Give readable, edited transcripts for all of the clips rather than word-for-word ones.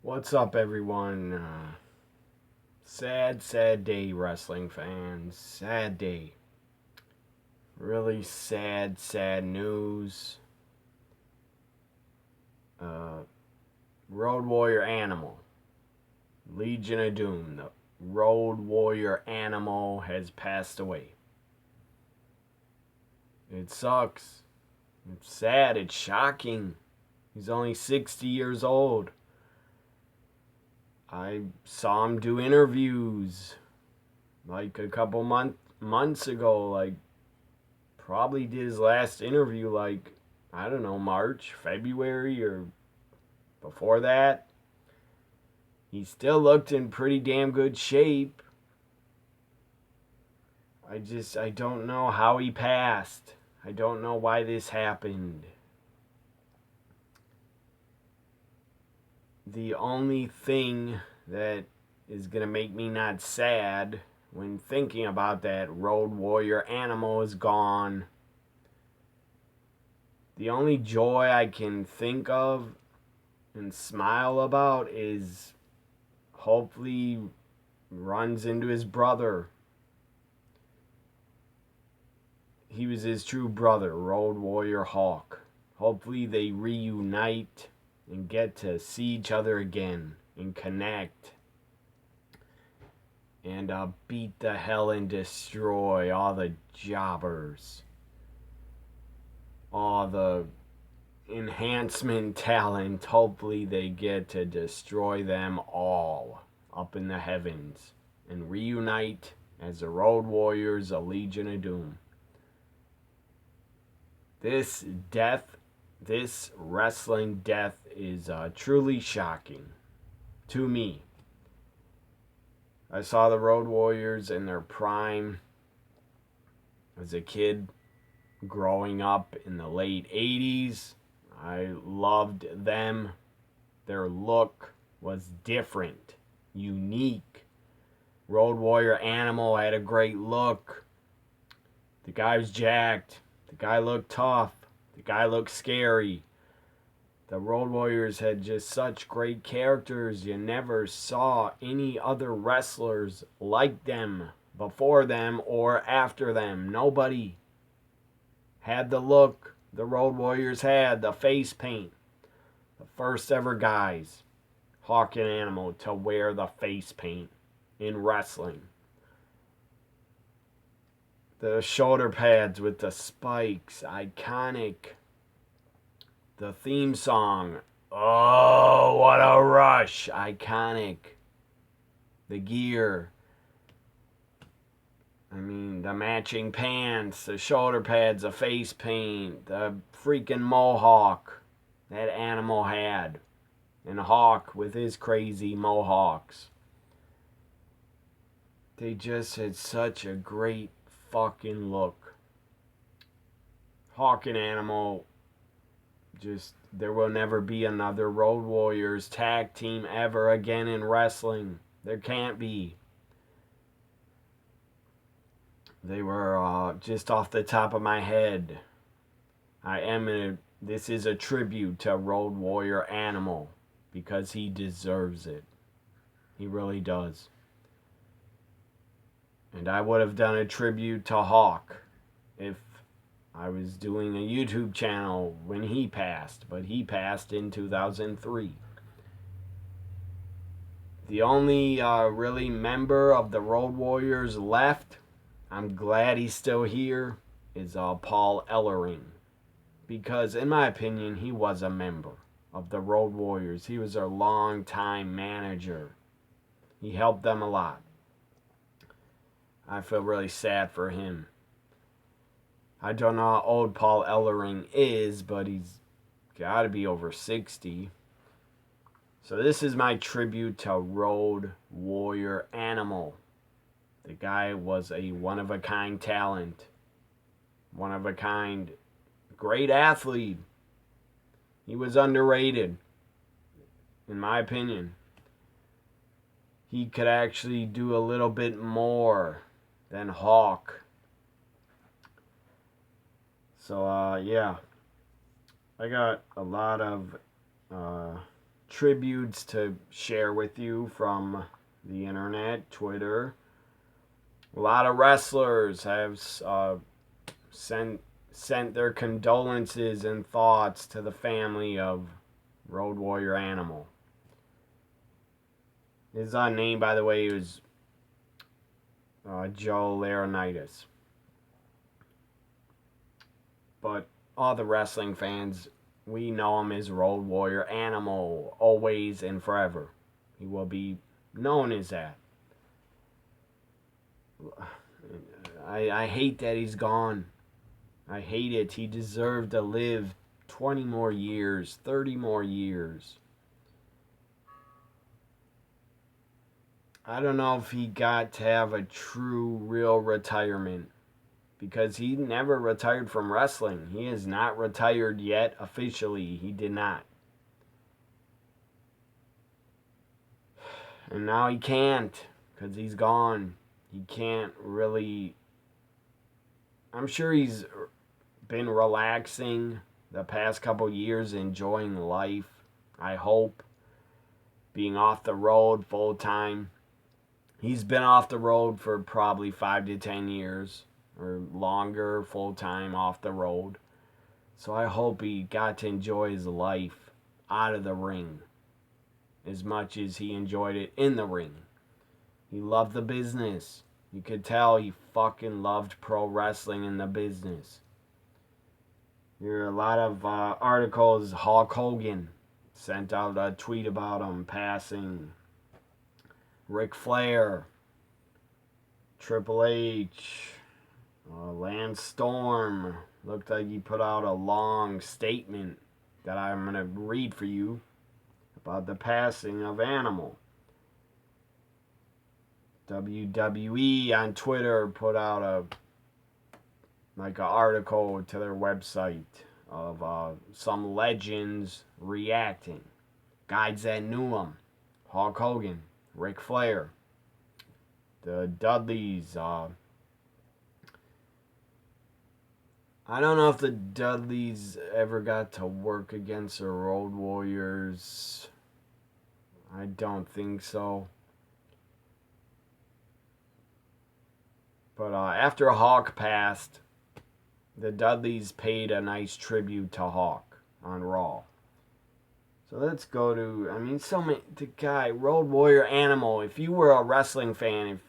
What's up, everyone? Sad day, wrestling fans. Sad day. Really sad news. Road Warrior Animal. Legion of Doom. The Road Warrior Animal has passed away. It sucks. It's sad. It's shocking. He's only 60 years old. I saw him do interviews like a couple months ago. Like, probably did his last interview like, I don't know, March, February, or before that. He still looked in pretty damn good shape. I don't know how he passed. I don't know why this happened. The only thing that is going to make me not sad when thinking about that Road Warrior Animal is gone. The only joy I can think of and smile about is hopefully runs into his brother. He was his true brother, Road Warrior Hawk. Hopefully they reunite and get to see each other again and connect and beat the hell and destroy all the jobbers, all the enhancement talent. Hopefully they get to destroy them all up in the heavens and reunite as the Road Warriors, a Legion of Doom. This wrestling death is truly shocking to me. I saw the Road Warriors in their prime as a kid growing up in the late 80s. I loved them. Their look was different, unique. Road Warrior Animal had a great look. The guy was jacked. The guy looked tough. The guy looked scary. The Road Warriors had just such great characters. You never saw any other wrestlers like them before them or after them. Nobody had the look the Road Warriors had, the face paint. The first ever guys, Hawk and Animal, to wear the face paint in wrestling. The shoulder pads with the spikes, iconic. The theme song, oh, what a rush, iconic. The gear, the matching pants, the shoulder pads, the face paint, the freaking mohawk that Animal had, and Hawk with his crazy mohawks. They just had such a great fucking look. Hawk and Animal, there will never be another Road Warriors tag team ever again in wrestling. There can't be. They were just off the top of my head. This is a tribute to Road Warrior Animal because he deserves it. He really does. And I would have done a tribute to Hawk if I was doing a YouTube channel when he passed, but he passed in 2003. The only really member of the Road Warriors left, I'm glad he's still here, is Paul Ellering. Because in my opinion, he was a member of the Road Warriors. He was their long-time manager. He helped them a lot. I feel really sad for him. I don't know how old Paul Ellering is, but he's got to be over 60. So this is my tribute to Road Warrior Animal. The guy was a one-of-a-kind talent. One-of-a-kind great athlete. He was underrated, in my opinion. He could actually do a little bit more than Hawk. So, yeah. I got a lot of tributes to share with you from the internet, Twitter. A lot of wrestlers have sent their condolences and thoughts to the family of Road Warrior Animal. His name, by the way, was Joe Laurinaitis. But all the wrestling fans, we know him as Road Warrior Animal, always and forever. He will be known as that. I hate that he's gone. I hate it. He deserved to live 20 more years, 30 more years. I don't know if he got to have a true, real retirement, because he never retired from wrestling. He is not retired yet officially. He did not. And now he can't, because he's gone. He can't really... I'm sure he's been relaxing the past couple years, enjoying life, I hope. Being off the road full time. He's been off the road for probably 5 to 10 years or longer, full time off the road. So I hope he got to enjoy his life out of the ring as much as he enjoyed it in the ring. He loved the business. You could tell he fucking loved pro wrestling in the business. There are a lot of articles. Hulk Hogan sent out a tweet about him passing. Ric Flair, Triple H, Lance Storm. Looked like he put out a long statement that I'm going to read for you about the passing of Animal. WWE on Twitter put out an article to their website of some legends reacting. Guys that knew him. Hulk Hogan, Ric Flair, the Dudleys. I don't know if the Dudleys ever got to work against the Road Warriors. I don't think so. But after Hawk passed, the Dudleys paid a nice tribute to Hawk on Raw. So let's go to, the guy, Road Warrior Animal. If you were a wrestling fan,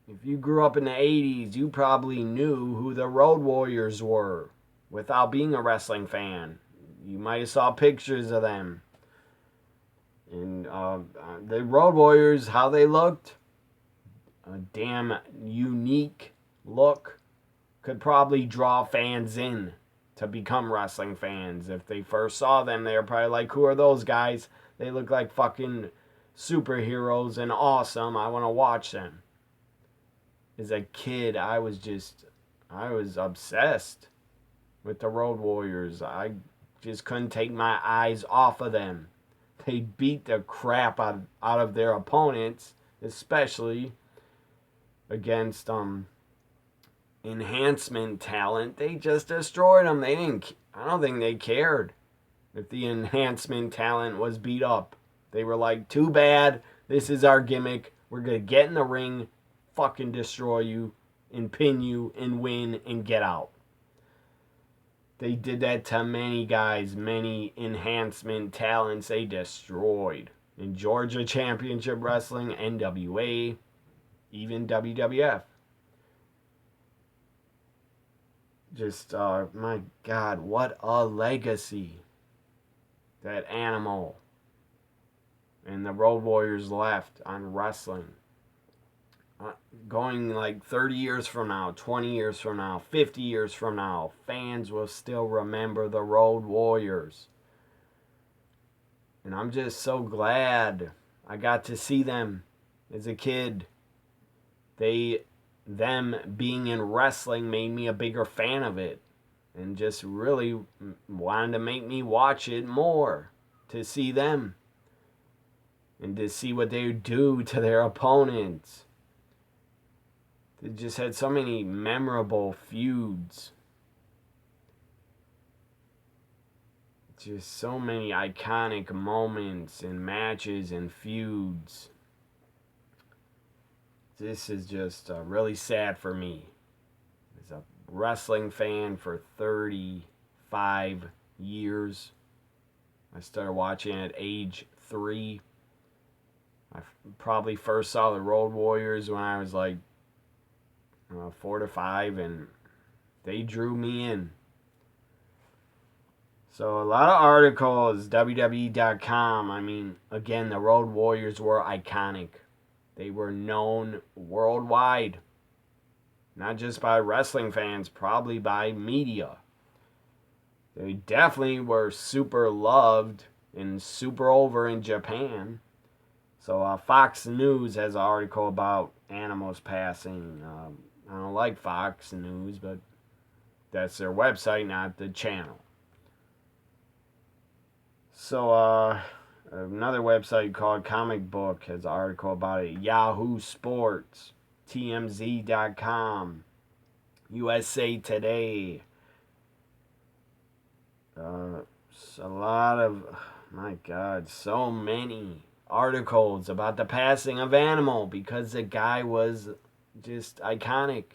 if you grew up in the 80s, you probably knew who the Road Warriors were without being a wrestling fan. You might have saw pictures of them. And the Road Warriors, how they looked, a damn unique look, could probably draw fans in to become wrestling fans. If they first saw them, they were probably like, who are those guys? They look like fucking superheroes and awesome. I want to watch them. As a kid, I was obsessed with the Road Warriors. I just couldn't take my eyes off of them. They beat the crap out of their opponents, especially against enhancement talent. They just destroyed them. I don't think they cared if the enhancement talent was beat up. They were like, too bad, this is our gimmick. We're going to get in the ring, fucking destroy you, and pin you, and win, and get out. They did that to many guys, many enhancement talents they destroyed. In Georgia Championship Wrestling, NWA, even WWF. Just, my God, what a legacy that Animal and the Road Warriors left on wrestling. Going like 30 years from now, 20 years from now, 50 years from now, fans will still remember the Road Warriors. And I'm just so glad I got to see them as a kid. Them being in wrestling made me a bigger fan of it, and just really wanted to make me watch it more, to see them and to see what they would do to their opponents. They just had so many memorable feuds. just so many iconic moments and matches and feuds. This is just really sad for me. As a wrestling fan for 35 years, I started watching at age 3. I probably first saw the Road Warriors when I was like 4 to 5, and they drew me in. So a lot of articles, WWE.com. I mean, again, the Road Warriors were iconic. They were known worldwide, not just by wrestling fans, probably by media. They definitely were super loved and super over in Japan. So Fox News has an article about Animal's passing. I don't like Fox News, but that's their website, not the channel. So another website called Comic Book has an article about it. Yahoo Sports, TMZ.com, USA Today. A lot of, my God, so many articles about the passing of Animal because the guy was just iconic,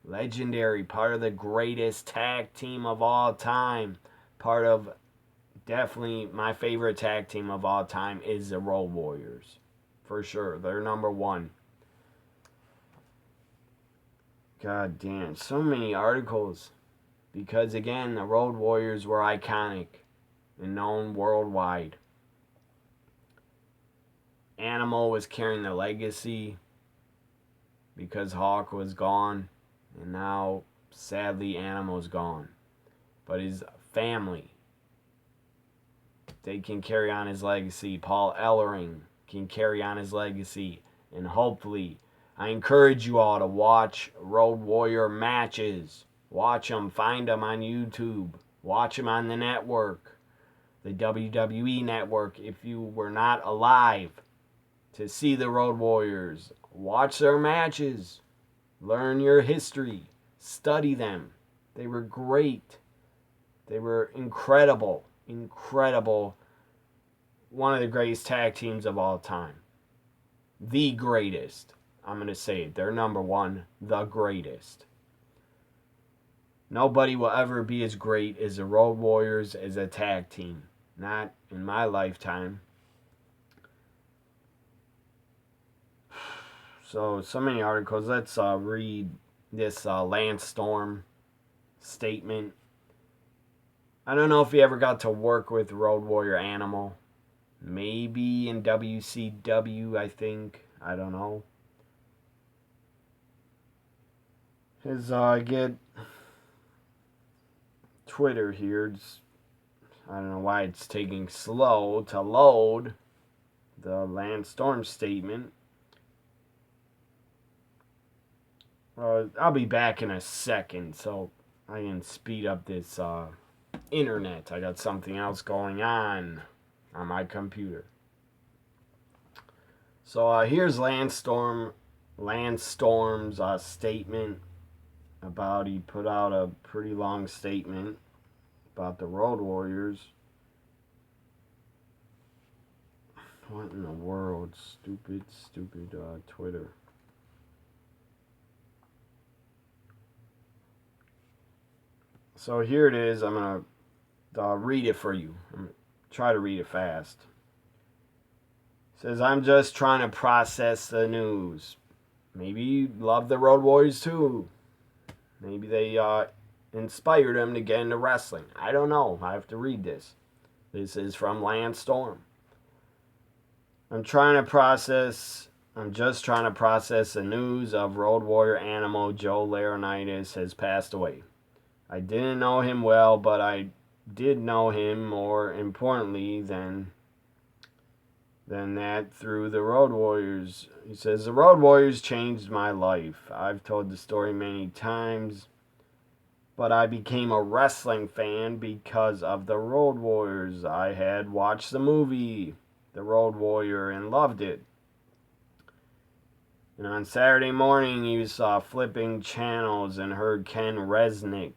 legendary, part of the greatest tag team of all time, part of definitely my favorite tag team of all time is the Road Warriors. For sure. They're number one. God damn. So many articles. Because again, the Road Warriors were iconic and known worldwide. Animal was carrying the legacy because Hawk was gone. And now, sadly, Animal's gone. But his family, they can carry on his legacy. Paul Ellering can carry on his legacy. And hopefully, I encourage you all to watch Road Warrior matches. Watch them. Find them on YouTube. Watch them on the network. The WWE network. If you were not alive to see the Road Warriors, watch their matches. Learn your history. Study them. They were great. They were incredible. Incredible. One of the greatest tag teams of all time. The greatest. I'm going to say it. They're number one. The greatest. Nobody will ever be as great as the Road Warriors as a tag team. Not in my lifetime. So many articles. Let's read this Lance Storm statement. I don't know if he ever got to work with Road Warrior Animal. Maybe in WCW, I think. I don't know. I get Twitter here. I don't know why it's taking slow to load the Lance Storm statement. I'll be back in a second, so I can speed up this internet. I got something else going on my computer. So here's Lance Storm's statement about, he put out a pretty long statement about the Road Warriors. What in the world? Stupid Twitter. So here it is. I'm going to read it for you. I'm going to try to read it fast. It says, I'm just trying to process the news. Maybe you love the Road Warriors too. Maybe they inspired him to get into wrestling. I don't know. I have to read this. This is from Lance Storm. I'm just trying to process the news of Road Warrior Animal Joe Laurinaitis has passed away. I didn't know him well, but I did know him more importantly than that through the Road Warriors. He says, the Road Warriors changed my life. I've told the story many times, but I became a wrestling fan because of the Road Warriors. I had watched the movie, The Road Warrior, and loved it. And on Saturday morning, you saw flipping channels and heard Ken Resnick,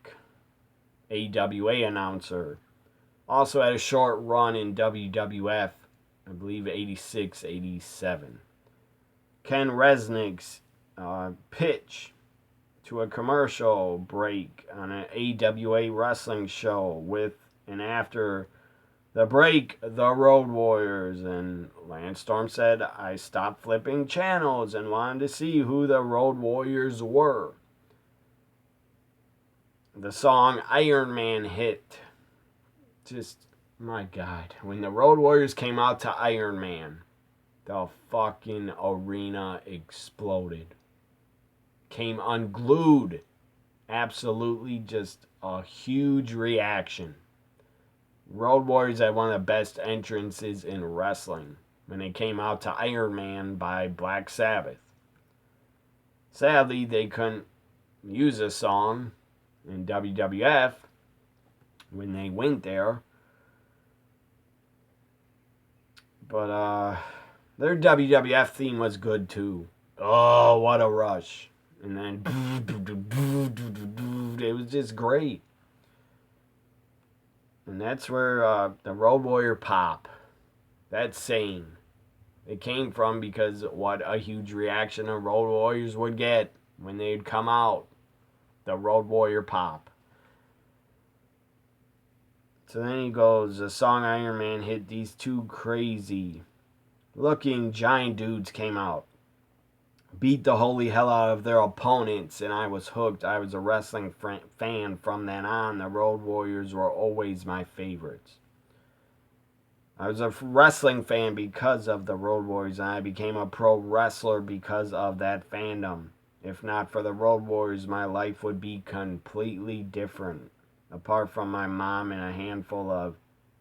AWA announcer, Also had a short run in WWF, I believe 86, 87. Ken Resnick's pitch to a commercial break on an AWA wrestling show with and after the break, the Road Warriors, and Lance Storm said, I stopped flipping channels and wanted to see who the Road Warriors were. The song Iron Man hit. Just, my God. When the Road Warriors came out to Iron Man, the fucking arena exploded. Came unglued. Absolutely just a huge reaction. Road Warriors had one of the best entrances in wrestling when they came out to Iron Man by Black Sabbath. Sadly, they couldn't use a song in WWF when they went there. But their WWF theme was good too. Oh, what a rush. And then it was just great. And that's where the Road Warrior pop, that saying, it came from because what a huge reaction the Road Warriors would get when they'd come out. The Road Warrior pop. So then he goes, the song Iron Man hit, these two crazy looking giant dudes came out. Beat the holy hell out of their opponents, and I was hooked. I was a wrestling fan from then on. The Road Warriors were always my favorites. I was a wrestling fan because of the Road Warriors, and I became a pro wrestler because of that fandom. If not for the Road Warriors, my life would be completely different. Apart from my mom and a handful of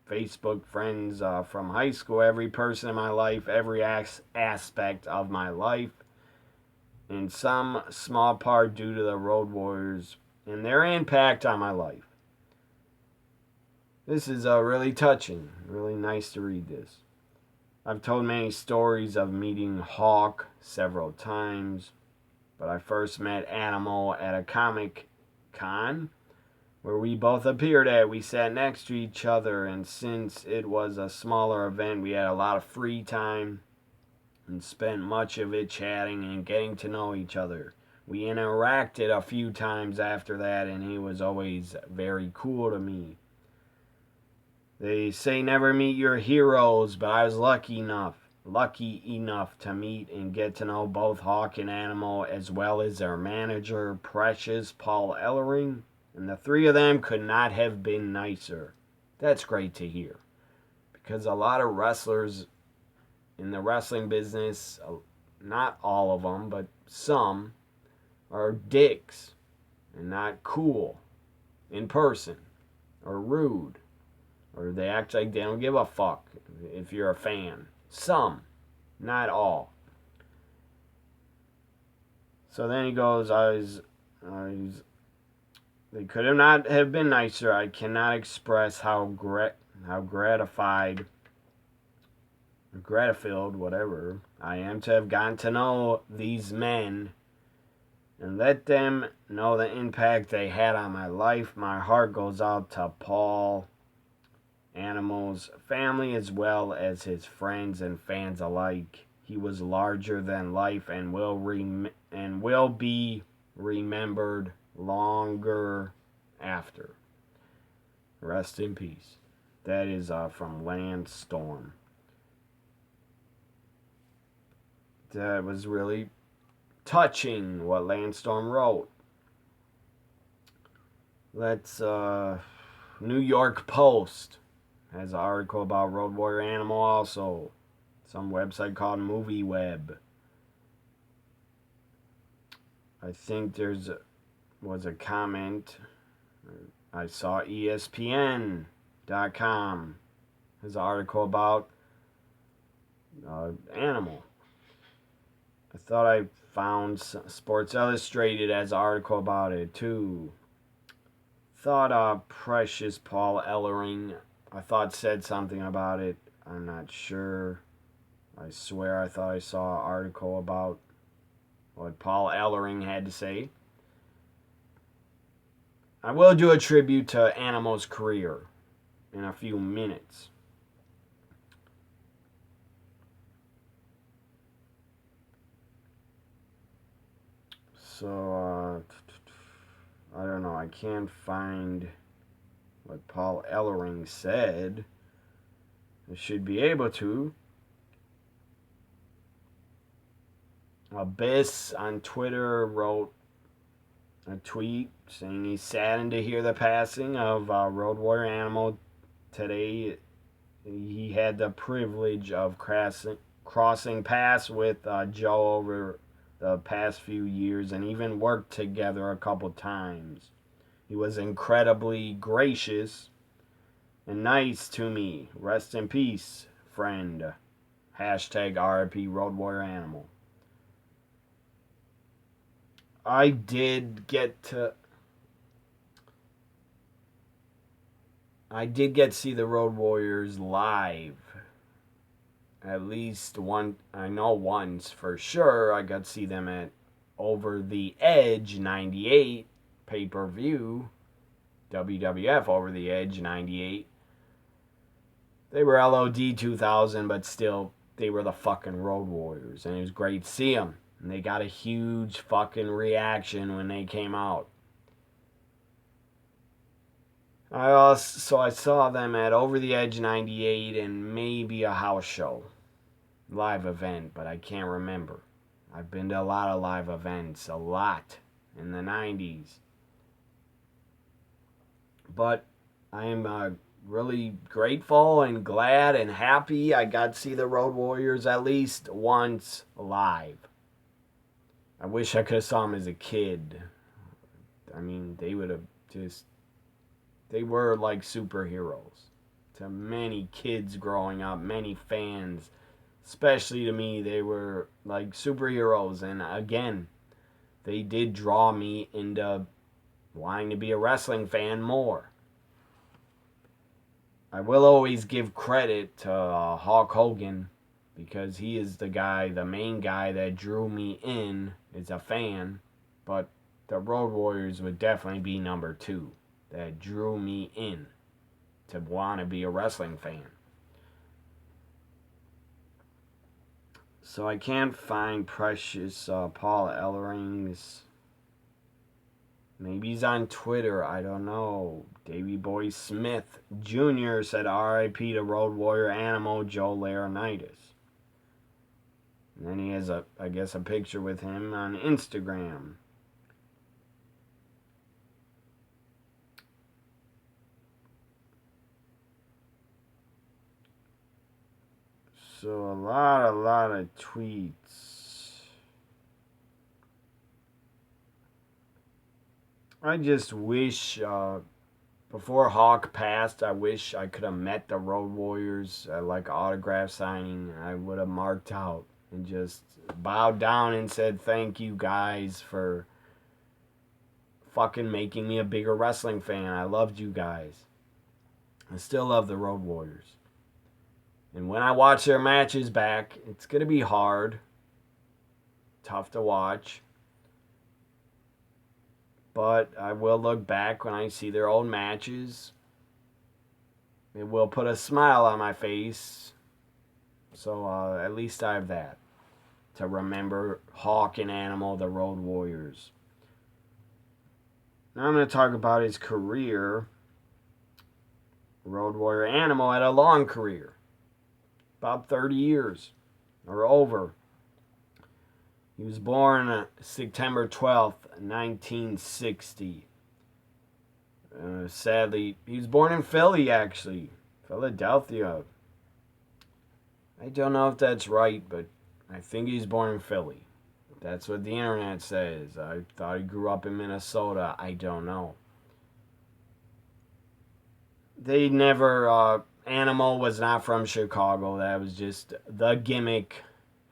Facebook friends from high school, every person in my life, every aspect of my life, in some small part due to the Road Warriors and their impact on my life. This is really touching, really nice to read this. I've told many stories of meeting Hawk several times, but I first met Animal at a comic con where we both appeared at. We sat next to each other, and since it was a smaller event, we had a lot of free time and spent much of it chatting and getting to know each other. We interacted a few times after that, and he was always very cool to me. They say never meet your heroes, but I was lucky enough to meet and get to know both Hawk and Animal, as well as their manager, Precious Paul Ellering, and the three of them could not have been nicer. That's great to hear, because a lot of wrestlers in the wrestling business, not all of them, but some, are dicks and not cool in person, or rude, or they act like they don't give a fuck if you're a fan. Some, not all. So then he goes, they could have not have been nicer. I cannot express how gratified, whatever, I am to have gotten to know these men and let them know the impact they had on my life. My heart goes out to Paul, Animal's family, as well as his friends and fans alike. He was larger than life and will be remembered longer after. Rest in peace. That is from Lance Storm. That was really touching what Lance Storm wrote. Let's New York Post has an article about Road Warrior Animal also. Some website called Movie Web. I think was a comment. I saw ESPN.com has an article about Animal. I thought I found Sports Illustrated as an article about it too. Thought Precious Paul Ellering, I thought said something about it. I'm not sure. I swear I thought I saw an article about what Paul Ellering had to say. I will do a tribute to Animal's career in a few minutes. So, I don't know. I can't find what Paul Ellering said. I should be able to. Abyss on Twitter wrote a tweet saying he's saddened to hear the passing of Road Warrior Animal today. He had the privilege of crossing paths with Joe over the past few years and even worked together a couple times. He was incredibly gracious and nice to me. Rest in peace, friend. Hashtag R.I.P. Road Warrior Animal. I did get to see the Road Warriors live. At least one, I know once for sure. I got to see them at Over the Edge 98 pay-per-view. WWF Over the Edge 98. They were LOD 2000, but still, they were the fucking Road Warriors. And it was great to see them. And they got a huge fucking reaction when they came out. I saw them at Over the Edge 98 and maybe a house show. Live event, but I can't remember. I've been to a lot of live events, a lot, in the 90s. But I am really grateful and glad and happy I got to see the Road Warriors at least once live. I wish I could have saw them as a kid. I mean, they would have they were like superheroes to many kids growing up, many fans. Especially to me, they were like superheroes. And again, they did draw me into wanting to be a wrestling fan more. I will always give credit to Hulk Hogan because he is the main guy that drew me in as a fan. But the Road Warriors would definitely be number 2 that drew me in to want to be a wrestling fan. So I can't find Precious Paul Ellering's. Maybe he's on Twitter. I don't know. Davey Boy Smith Jr. said R.I.P. to Road Warrior Animal Joe Laurinaitis. And then he has a picture with him on Instagram. So a lot of tweets. I just wish, before Hawk passed, I wish I could have met the Road Warriors at like autograph signing. I would have marked out and just bowed down and said thank you guys for fucking making me a bigger wrestling fan. I loved you guys. I still love the Road Warriors. And when I watch their matches back, it's going to be hard. Tough to watch. But I will look back when I see their old matches. It will put a smile on my face. So at least I have that. To remember Hawk and Animal, the Road Warriors. Now I'm going to talk about his career. Road Warrior Animal had a long career. About 30 years or over. He was born September 12th, 1960. Sadly, he was born in Philly, actually. Philadelphia. I don't know if that's right, but I think he's born in Philly. That's what the internet says. I thought he grew up in Minnesota. I don't know. They never... Animal was not from Chicago. That was just the gimmick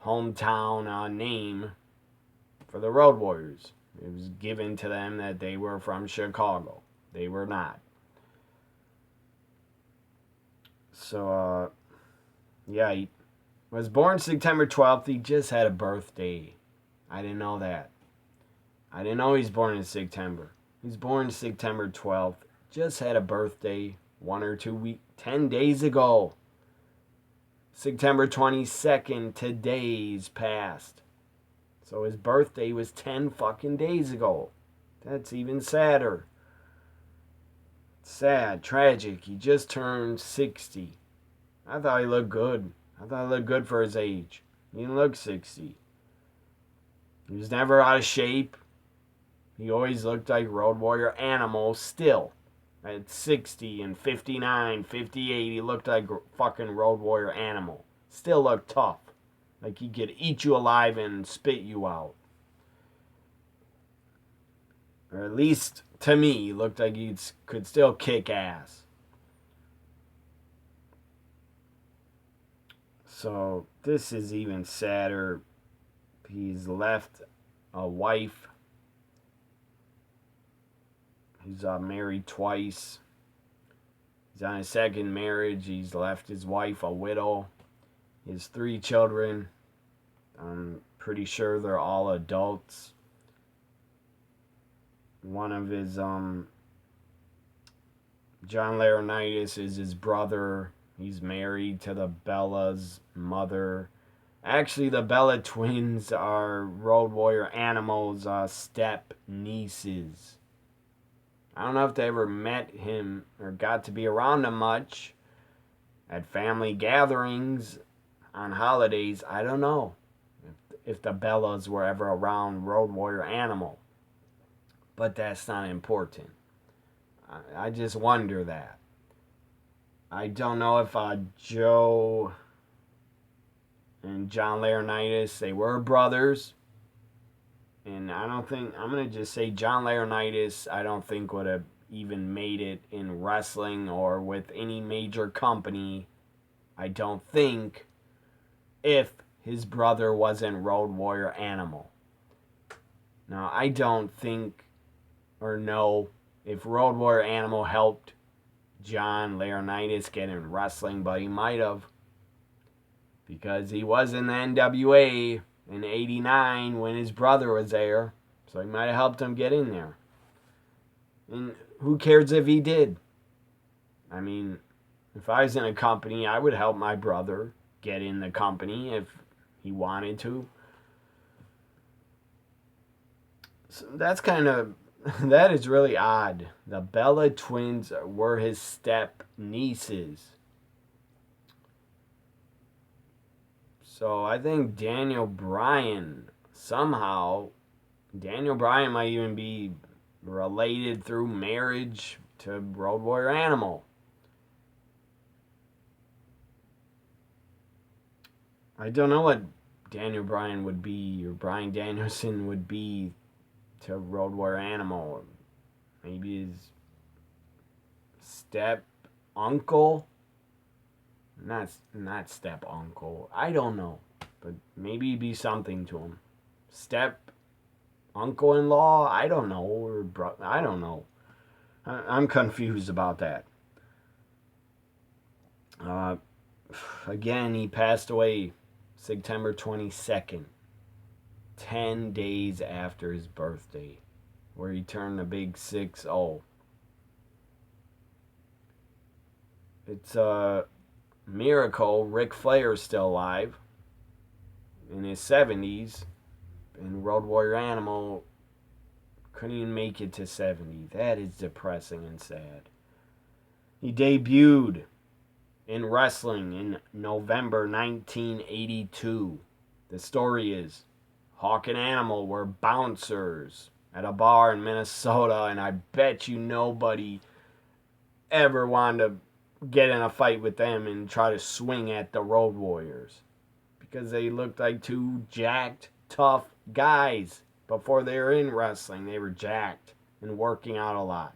hometown name for the Road Warriors. It was given to them that they were from Chicago. They were not. So, yeah, he was born September 12th. He just had a birthday. I didn't know that. I didn't know he was born in September. He's born September 12th. Just had a birthday 1 or 2 10 days ago. September 22nd, today's passed. So his birthday was 10 fucking days ago. That's even sadder. Sad, tragic. He just turned 60. I thought he looked good. I thought he looked good for his age. He didn't look 60. He was never out of shape. He always looked like Road Warrior Animal still. At 60 and 59, 58, he looked like fucking Road Warrior Animal. Still looked tough. Like he could eat you alive and spit you out. Or at least, to me, he looked like he could still kick ass. So, this is even sadder. He's left a wife. He's married twice. He's on his second marriage. He's left his wife a widow. His 3 children. I'm pretty sure they're all adults. One of his, John Laurinaitis is his brother. He's married to the Bella's mother. Actually, the Bella twins are Road Warrior Animal's step nieces. I don't know if they ever met him or got to be around him much at family gatherings on holidays. I don't know if the Bellas were ever around Road Warrior Animal. But that's not important. I just wonder that. I don't know if Joe and John Laurinaitis, they were brothers. And I don't think, I'm going to just say John Laurinaitis, I don't think would have even made it in wrestling or with any major company. I don't think, if his brother wasn't Road Warrior Animal. Now, I don't think or know if Road Warrior Animal helped John Laurinaitis get in wrestling, but he might have. Because he was in the NWA in 89 when his brother was there. So he might have helped him get in there. And who cares if he did? I mean, if I was in a company, I would help my brother get in the company if he wanted to. So that's kind of, that is really odd. The Bella twins were his step nieces. So I think Daniel Bryan, somehow, Daniel Bryan might even be related through marriage to Road Warrior Animal. I don't know what Daniel Bryan would be, or Bryan Danielson would be to Road Warrior Animal. Maybe his step uncle? Not step uncle. I don't know. But maybe he'd be something to him. Step uncle-in-law? I don't know. Or I don't know. I'm confused about that. Again, he passed away September 22nd. 10 days after his birthday. Where he turned a big 6-0. It's a miracle Ric Flair is still alive. In his 70s. And Road Warrior Animal couldn't even make it to 70. That is depressing and sad. He debuted in wrestling in November 1982. The story is Hawk and Animal were bouncers at a bar in Minnesota, and I bet you nobody ever wanted to get in a fight with them and try to swing at the Road Warriors. Because they looked like two jacked, tough guys. Before they were in wrestling, they were jacked and working out a lot.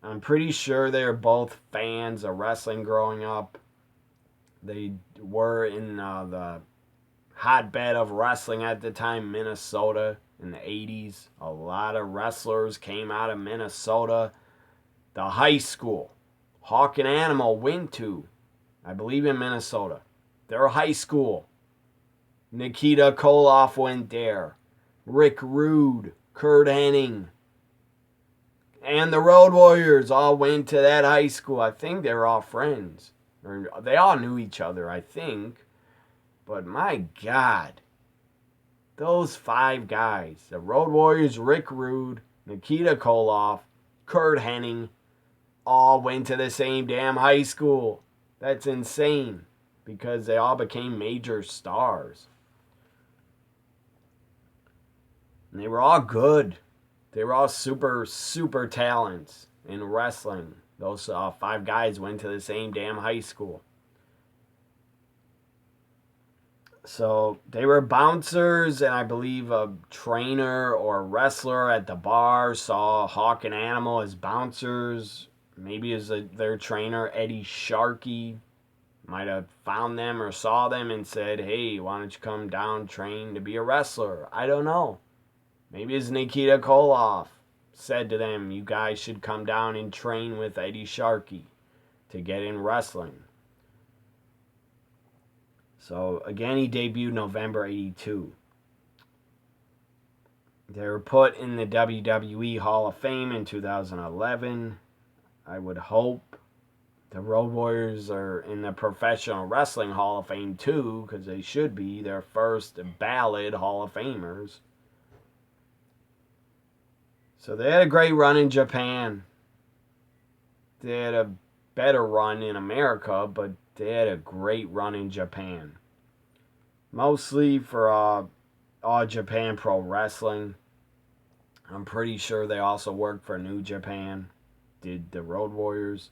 I'm pretty sure they were both fans of wrestling growing up. They were in the hotbed of wrestling at the time, Minnesota, in the 80s. A lot of wrestlers came out of Minnesota. The high school Hawk and Animal went to, I believe in Minnesota. Their high school. Nikita Koloff went there. Rick Rude, Kurt Hennig. And the Road Warriors all went to that high school. I think they were all friends. Or they all knew each other, I think. But my God, those 5 guys, the Road Warriors, Rick Rude, Nikita Koloff, Kurt Hennig, all went to the same damn high school. That's insane because they all became major stars. And they were all good. They were all super, super talents in wrestling. Those 5 guys went to the same damn high school. So they were bouncers, and I believe a trainer or a wrestler at the bar saw Hawk and Animal as bouncers. Maybe as their trainer, Eddie Sharkey, might have found them or saw them and said, hey, why don't you come down, train to be a wrestler? I don't know. Maybe it's Nikita Koloff said to them, you guys should come down and train with Eddie Sharkey to get in wrestling. So, again, he debuted November 82. They were put in the WWE Hall of Fame in 2011. I would hope the Road Warriors are in the Professional Wrestling Hall of Fame too, because they should be their first ballot Hall of Famers. So they had a great run in Japan. They had a better run in America, but they had a great run in Japan. Mostly for All Japan Pro Wrestling. I'm pretty sure they also worked for New Japan. Did the Road Warriors.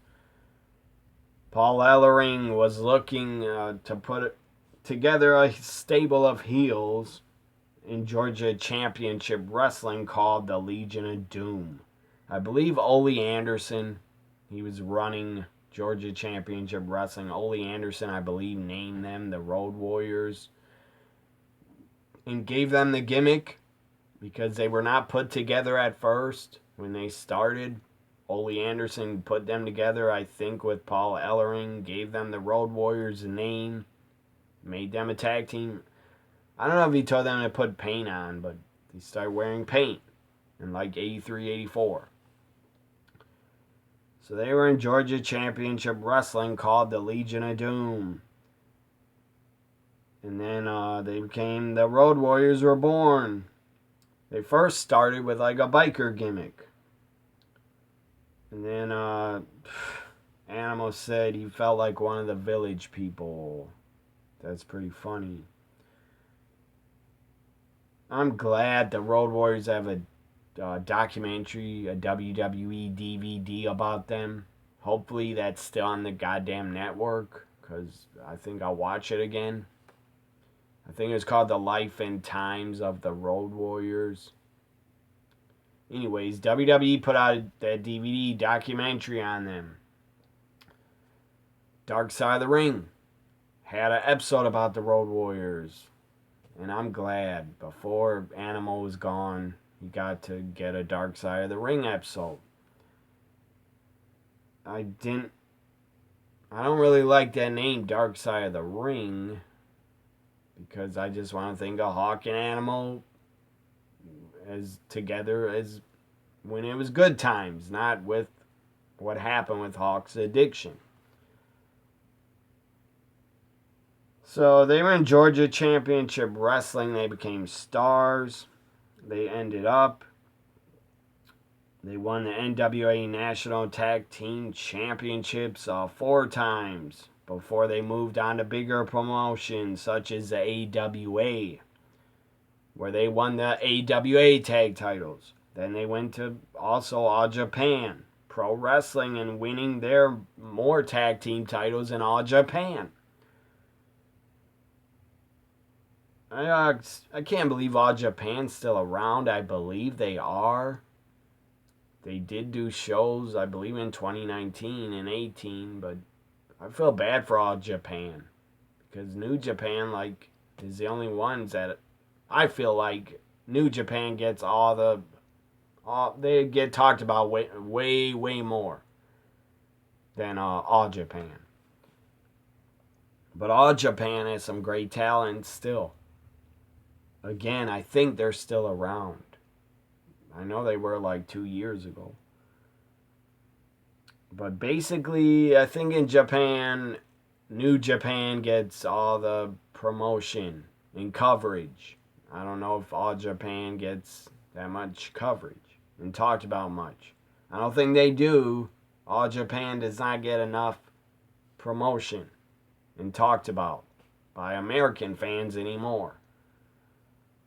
Paul Ellering was looking to put together a stable of heels in Georgia Championship Wrestling called the Legion of Doom. I believe Ole Anderson, he was running Georgia Championship Wrestling. Ole Anderson, I believe, named them the Road Warriors and gave them the gimmick because they were not put together at first when they started. Ole Anderson put them together, I think, with Paul Ellering, gave them the Road Warriors name, made them a tag team. I don't know if he told them to put paint on, but they started wearing paint in like 83, 84. So they were in Georgia Championship Wrestling called the Legion of Doom. And then they became the Road Warriors were born. They first started with like a biker gimmick. And then Animal said he felt like one of the village people. That's pretty funny. I'm glad the Road Warriors have a documentary, a WWE DVD about them. Hopefully that's still on the goddamn network, because I think I'll watch it again. I think it's called The Life and Times of the Road Warriors. Anyways, WWE put out that DVD documentary on them. Dark Side of the Ring had an episode about the Road Warriors. And I'm glad before Animal was gone, he got to get a Dark Side of the Ring episode. I don't really like that name, Dark Side of the Ring, because I just want to think of Hawk and Animal as together as when it was good times, not with what happened with Hawk's addiction. So they were in Georgia Championship Wrestling. They became stars. They ended up. They won the NWA National Tag Team Championships 4 times before they moved on to bigger promotions such as the AWA, where they won the AWA tag titles. Then they went to also All Japan Pro Wrestling and winning their more tag team titles in All Japan. I can't believe All Japan's still around. I believe they are. They did do shows, I believe, in 2019 and 18, but I feel bad for All Japan because New Japan, like, is the only ones that I feel like New Japan gets they get talked about way more than All Japan. But All Japan has some great talent still. Again, I think they're still around. I know they were like 2 years ago. But basically, I think in Japan, New Japan gets all the promotion and coverage. I don't know if All Japan gets that much coverage and talked about much. I don't think they do. All Japan does not get enough promotion and talked about by American fans anymore.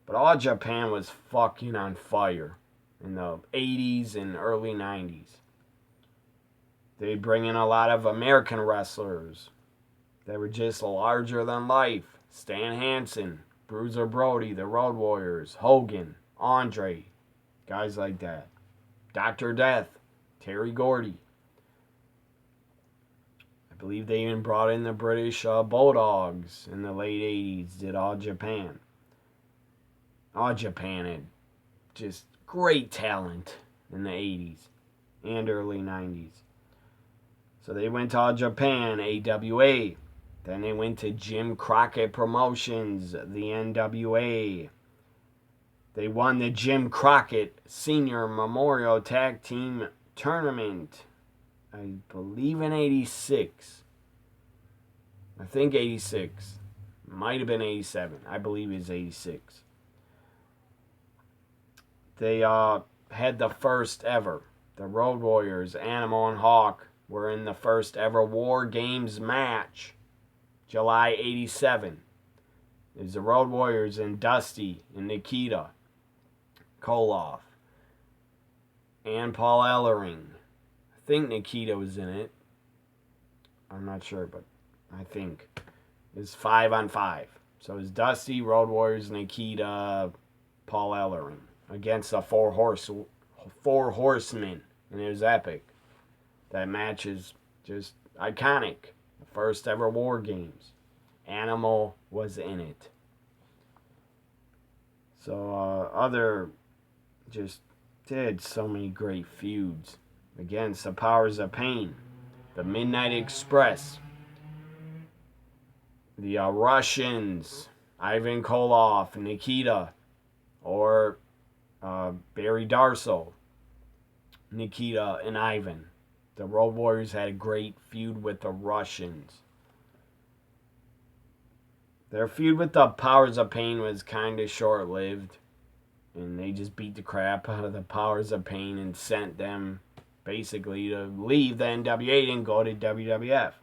But All Japan was fucking on fire in the 80s and early 90s. They bring in a lot of American wrestlers that were just larger than life. Stan Hansen, Bruiser Brody, the Road Warriors, Hogan, Andre, guys like that. Dr. Death, Terry Gordy. I believe they even brought in the British Bulldogs in the late 80s, did All Japan. All Japan had just great talent in the 80s and early 90s. So they went to All Japan, AWA. Then they went to Jim Crockett Promotions, the NWA. They won the Jim Crockett Senior Memorial Tag Team Tournament, I believe in 86. I think 86. Might have been 87. I believe it's 86. They had the first ever. The Road Warriors, Animal and Hawk, were in the first ever War Games match, July 87. It was the Road Warriors and Dusty and Nikita Koloff and Paul Ellering. I think Nikita was in it. I'm not sure, but I think it's 5-on-5. So it's Dusty, Road Warriors, Nikita, Paul Ellering against the four horsemen, and it was epic. That match is just iconic. The first ever War Games. Animal was in it. So other just did so many great feuds against the Powers of Pain, the Midnight Express, the Russians, Ivan Koloff, Nikita, or Barry Darsow, Nikita and Ivan. The Road Warriors had a great feud with the Russians. Their feud with the Powers of Pain was kind of short-lived. And they just beat the crap out of the Powers of Pain and sent them basically to leave the NWA and go to WWF.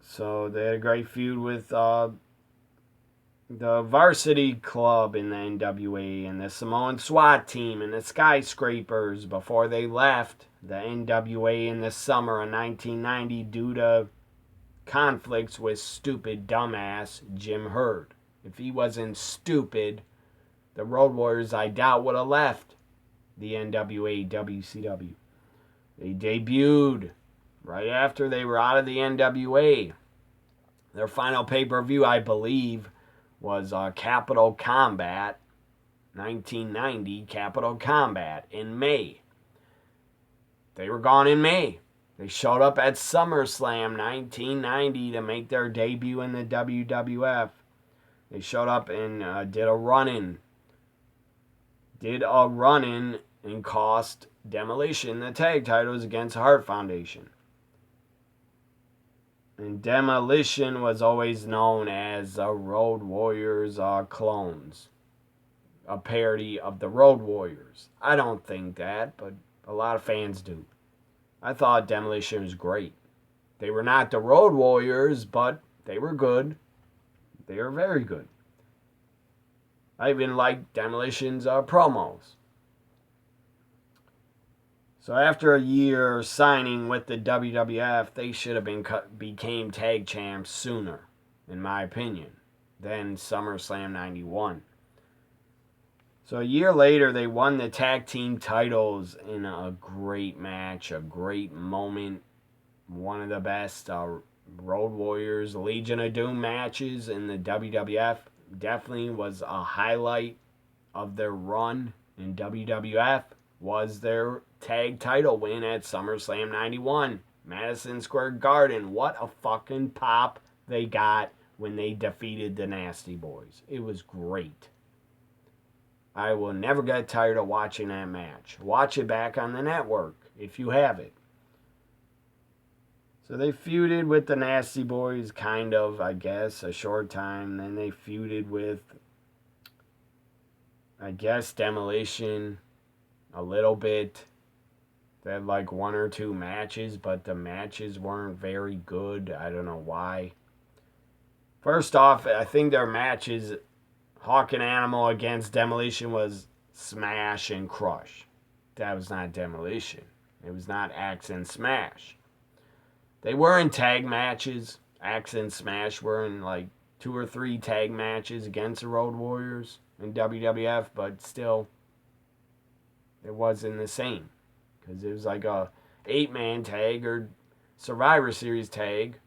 So they had a great feud with the Varsity Club in the NWA and the Samoan SWAT team and the Skyscrapers before they left the NWA in the summer of 1990 due to conflicts with stupid dumbass Jim Herd. If he wasn't stupid, the Road Warriors, I doubt, would have left the NWA WCW. They debuted right after they were out of the NWA. Their final pay-per-view, I believe, was Capital Combat, 1990 Capital Combat in May. They were gone in May. They showed up at SummerSlam 1990 to make their debut in the WWF. They showed up and did a run-in. And cost Demolition the tag titles against Hart Foundation. And Demolition was always known as the Road Warriors clones. A parody of the Road Warriors. I don't think that, but a lot of fans do. I thought Demolition was great. They were not the Road Warriors, but they were good. They are very good. I even like Demolition's promos. So after a year signing with the WWF, they should have became tag champs sooner, in my opinion, than SummerSlam 91. So a year later, they won the tag team titles in a great match, a great moment, one of the best Road Warriors Legion of Doom matches in the WWF. Definitely was a highlight of their run in WWF, was their tag title win at SummerSlam 91, Madison Square Garden. What a fucking pop they got when they defeated the Nasty Boys. It was great. I will never get tired of watching that match. Watch it back on the network if you have it. So they feuded with the Nasty Boys, kind of, I guess, a short time. Then they feuded with, I guess, Demolition a little bit. They had like one or two matches, but the matches weren't very good. I don't know why. First off, I think their matches, Hawk and Animal against Demolition, was Smash and Crush. That was not Demolition. It was not Axe and Smash. They were in tag matches. Axe and Smash were in like 2 or 3 tag matches against the Road Warriors in WWF, but still, it wasn't the same. Because it was like a 8-man tag or Survivor Series tag,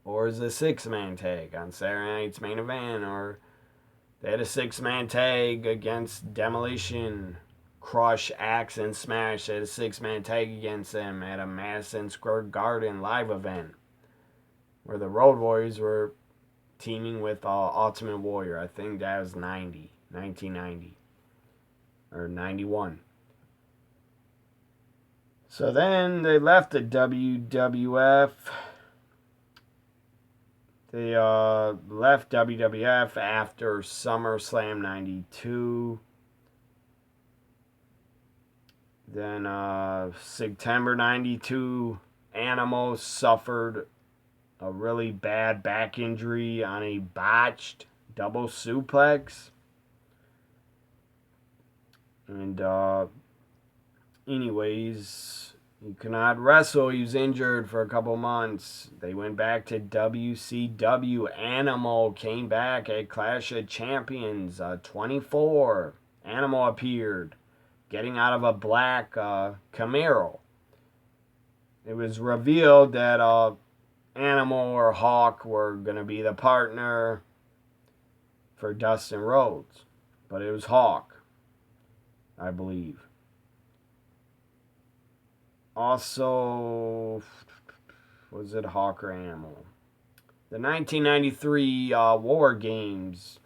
or is a 6-man tag on Saturday Night's Main Event, or they had a 6-man tag against Demolition, Crush, Axe, and Smash. They had a 6-man tag against them at a Madison Square Garden live event where the Road Warriors were teaming with Ultimate Warrior. I think that was 1990, or 91. So then they left the WWF. They left WWF after SummerSlam 92. Then September 92, Animal suffered a really bad back injury on a botched double suplex. And anyways, he could not wrestle. He was injured for a couple months. They went back to WCW. Animal came back at Clash of Champions 24. Animal appeared, getting out of a black Camaro. It was revealed that Animal or Hawk were going to be the partner for Dustin Rhodes. But it was Hawk, I believe. Also, was it Hawk or Animal? The 1993 War Games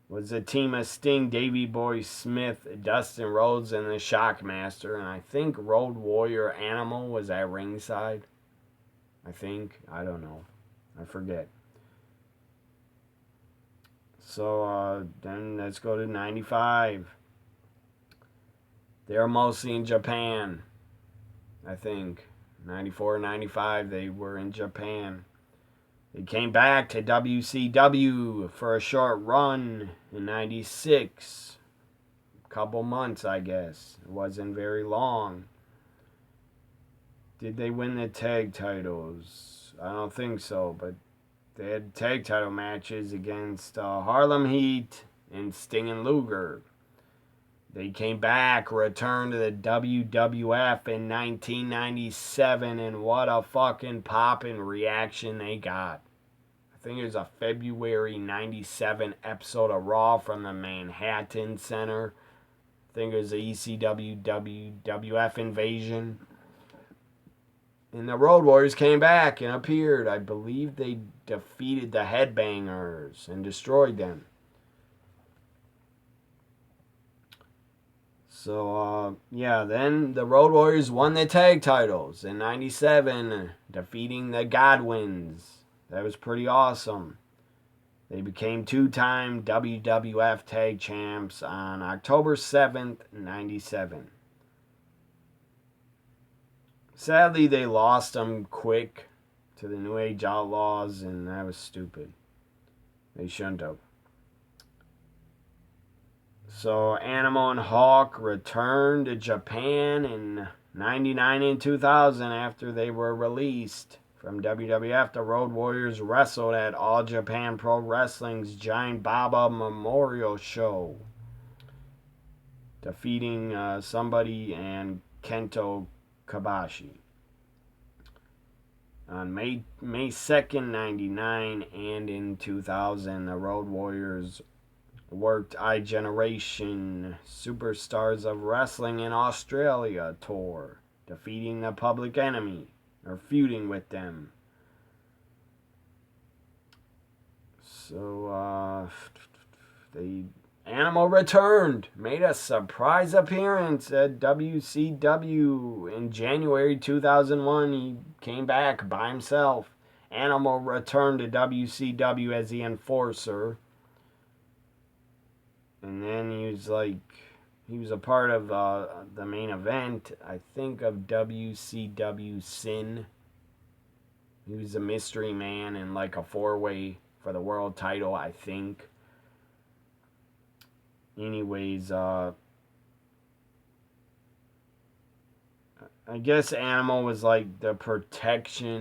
was a team of Sting, Davey Boy Smith, Dustin Rhodes, and the Shockmaster. And I think Road Warrior Animal was at ringside. I think. I don't know. I forget. So then let's go to 95. They're mostly in Japan. I think 94, 95, they were in Japan. They came back to WCW for a short run in 96. A couple months, I guess. It wasn't very long. Did they win the tag titles? I don't think so, but they had tag title matches against Harlem Heat and Sting and Luger. They came back, returned to the WWF in 1997, and what a fucking poppin' reaction they got. I think it was a February 97 episode of Raw from the Manhattan Center. I think it was the ECW WWF invasion. And the Road Warriors came back and appeared. I believe they defeated the Headbangers and destroyed them. So, then the Road Warriors won the tag titles in 97, defeating the Godwins. That was pretty awesome. They became 2-time WWF Tag Champs on October 7th, 97. Sadly, they lost them quick to the New Age Outlaws, and that was stupid. They shouldn't have. So Animal and Hawk returned to Japan in 99 and 2000 after they were released from WWF. The Road Warriors wrestled at All Japan Pro Wrestling's Giant Baba Memorial Show, defeating somebody and Kento Kobashi. On May 2nd, 99 and in 2000, the Road Warriors worked iGeneration Superstars of Wrestling in Australia tour, defeating the Public Enemy, or feuding with them. So, they Animal returned, made a surprise appearance at WCW in January 2001. He came back by himself. Animal returned to WCW as the enforcer. And then he was a part of the main event, I think, of WCW Sin. He was a mystery man in like a 4-way for the world title, I think. Anyways, I guess Animal was like the protection